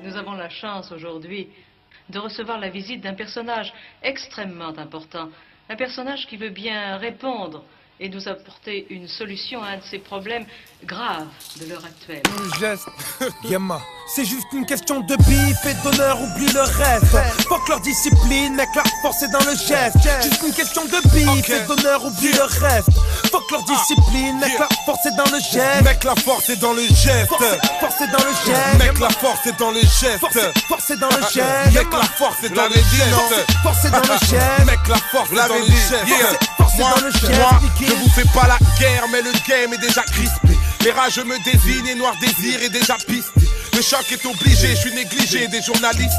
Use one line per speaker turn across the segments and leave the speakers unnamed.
Nous avons la chance aujourd'hui de recevoir la visite d'un personnage extrêmement important. Un personnage qui veut bien répondre et nous apporter une solution à un de ces problèmes graves de l'heure actuelle.
Le geste, Yama, c'est juste une question de bif et d'honneur, oublie le reste. Fuck leur discipline, mec, la force est dans le geste. Juste une question de bif et d'honneur, oublie le reste. Fuck leur discipline, mec, la force est dans le geste.
Mec, la force est dans le geste.
Force est dans le geste.
Mec, la force est dans le geste.
Force est dans le geste.
Mec, la force est dans le geste.
Force est dans le geste.
Mec, la force est dans le geste. Moi, je vous fais pas la guerre, mais le game est déjà crispé. Les rageux me désignent et Noir Désir est déjà pisté. Le choc est obligé, je suis négligé des journalistes.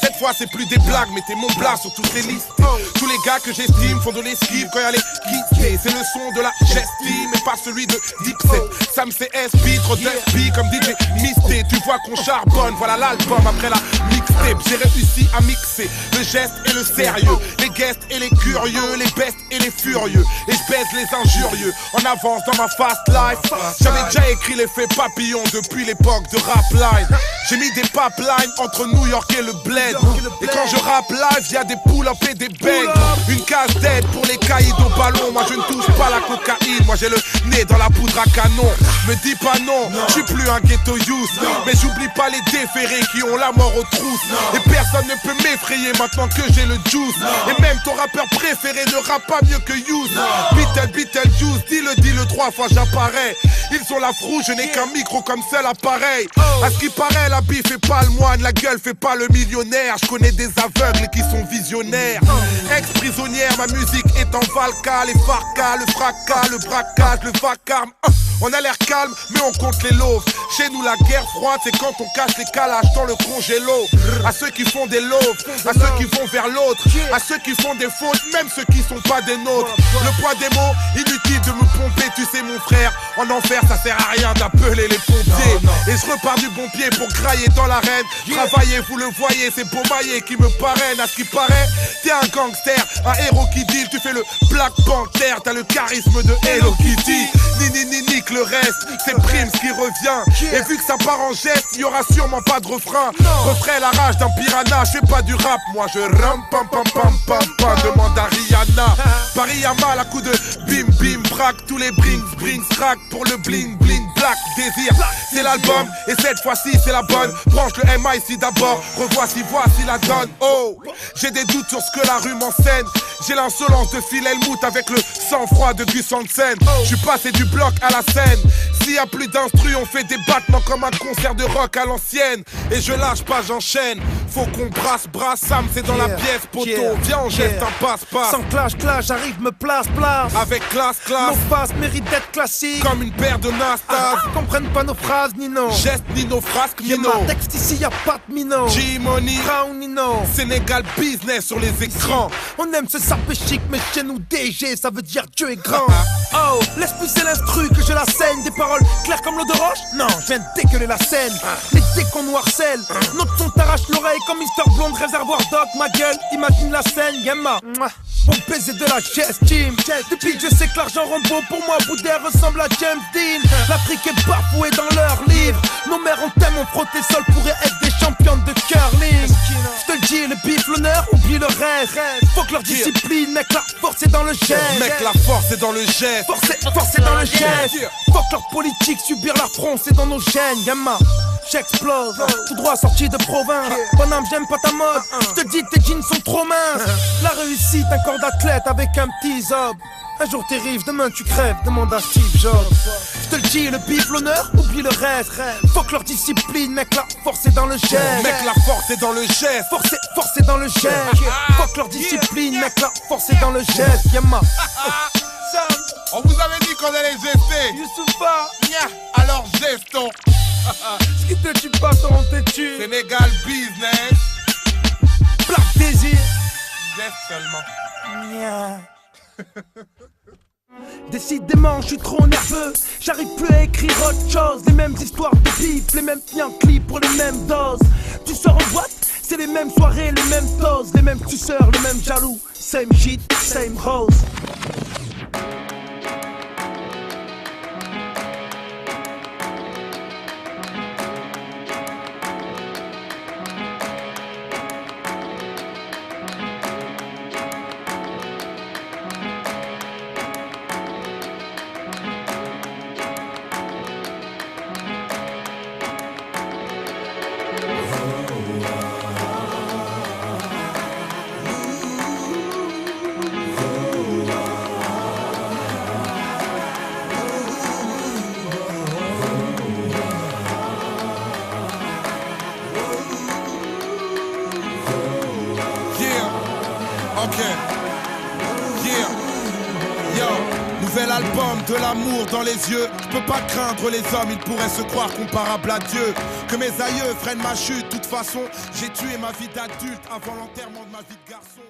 Cette fois c'est plus des blagues, mettez mon blas sur toutes les listes. Tous les gars que j'estime font de l'esquive quand y'a les quitter. C'est le son de la gestime et pas celui de Dipset. Sam CS, trop d'SP comme DJ Misté. Tu vois qu'on charbonne, voilà l'album après la mixtape. J'ai réussi à mixer le geste et le sérieux, les guests et les curieux, les bestes et les furieux. Et je baise les injurieux, en avance dans ma fast life. J'avais déjà écrit l'effet papillon depuis l'époque de Rapline. J'ai mis des pipelines entre New York et le bled. Et quand je rappe live, y'a des pull-up et des begs. Une case d'aide pour les caïds au ballon. Moi je ne touche pas la cocaïne, moi j'ai le nez dans la poudre à canon. Me dis pas non, je suis plus un ghetto youth. Mais j'oublie pas les déférés qui ont la mort aux trousses. Et personne ne peut m'effrayer maintenant que j'ai le juice. Et même ton rappeur préféré ne rappe pas mieux que Youth. Beetlejuice, dis-le 3 fois j'apparais. Ils ont la frouge, je n'ai qu'un micro comme seul appareil. À ce qui paraît, la bille fait pas le moine, la gueule fait pas le millionnaire. Je connais des aveugles qui sont visionnaires. Ex-prisonnière, ma musique est en valka. Les farcas, le fracas, le braquage, le vacarme. On a l'air calme, mais on compte les loaves. Chez nous, la guerre froide, c'est quand on cache les calages dans le congélo. À ceux qui font des loaves, à ceux qui vont vers l'autre, à ceux qui font des fautes, même ceux qui sont pas des nôtres. Le poids des mots, inutile de me pomper, tu sais mon frère. En enfer, ça sert à rien d'appeler les pompiers. Et je repars du bon pied pour grailler dans l'arène. Travailler, vous le voyez, c'est Beaumaillé qui me parraine. À ce qui paraît, t'es un gangster, un héros qui deal. Tu fais le Black Panther, t'as le charisme de Hello Kitty. Nique le reste, c'est Prims qui revient. Et vu que ça part en geste, y aura sûrement pas de refrain. Refrain la rage d'un piranha, je fais pas du rap. Moi je ram pam pam pam pam pam. Demande à Rihanna. Paris à mal à coup de bim bim braque. Tous les brings crack pour le bling bling black. Désir, c'est l'album et cette fois-ci c'est la bonne. Branche le MIC d'abord, revoici, voici la donne. Oh, j'ai des doutes sur ce que la rue m'enseigne. J'ai l'insolence de Phil Helmut avec le sang-froid de Gus Hansen. Je suis passé du bloc à la scène. S'il y a plus d'instru, on fait des battements comme un concert de rock à l'ancienne. Et je lâche pas, j'enchaîne. Faut qu'on brasse, Sam, c'est dans la pièce, poteau. Viens, on geste un passe-passe.
Sans clash, j'arrive, me place.
Avec classe.
Nos phases méritent d'être classiques.
Comme une paire de Nastas.
Comprennent pas nos phrases, Nino.
Geste ni nos frasques, Nino.
Y'a texte ici, y'a pas de Mino.
G-Money,
Brown, Nino.
Sénégal business sur les écrans.
On aime ce sapé chic, mais chez nous DG, ça veut dire Dieu est grand. Oh, laisse pousser l'instru que je la saigne. Des paroles claires comme l'eau de roche. Non, je viens de dégueuler la scène. Les dés qu'on noircelle. Notre son t'arrache l'oreille comme Mister Blonde, réservoir Doc. Ma gueule, imagine la scène, Yama. Pour baiser de la gestime. Depuis que je sais que l'argent rend beau, pour moi Boudère ressemble à James Dean. L'Afrique est bafouée dans leurs livres. Nos mères ont tellement frotté sol pourraient être des championnes de curling. Je te le dis, le bif, l'honneur, oublie le reste. Faut que leur discipline, mec, la force est dans le geste.
Mec, la force est dans le geste.
Force est dans le geste. Faut que leur politique, subir l'affront, c'est dans nos gènes, Yama. J'explose, tout droit sorti de province. Bonhomme, j'aime pas ta mode. Je te dis, tes jeans sont trop minces. La réussite, un corps d'athlète avec un petit zob. Un jour t'arrives, demain tu crèves, demande à Steve Jobs. Je te le dis, le bif, l'honneur, oublie le reste. Faut que leur discipline, mec, la force est dans le geste.
Mec, la force est dans le geste.
Force est dans le geste. Faut que leur discipline, mec, la force est dans le geste. Yama.
On vous avait dit qu'on allait gester.
Youssoufa.
Alors gestons.
Ce qui te tue pas, t'en têtu.
Sénégal business.
Black Désir.
Geste seulement.
Décidément, je suis trop nerveux. J'arrive plus à écrire autre chose. Les mêmes histoires de bif, les mêmes clips pour les mêmes doses. Tu sors en boîte, c'est les mêmes soirées, les mêmes doses, les mêmes tueurs, les mêmes jaloux. Same shit, same hoes.
Nouvel album, de l'amour dans les yeux. Je peux pas craindre les hommes, ils pourraient se croire comparables à Dieu. Que mes aïeux freinent ma chute, de toute façon, j'ai tué ma vie d'adulte avant l'enterrement de ma vie de garçon.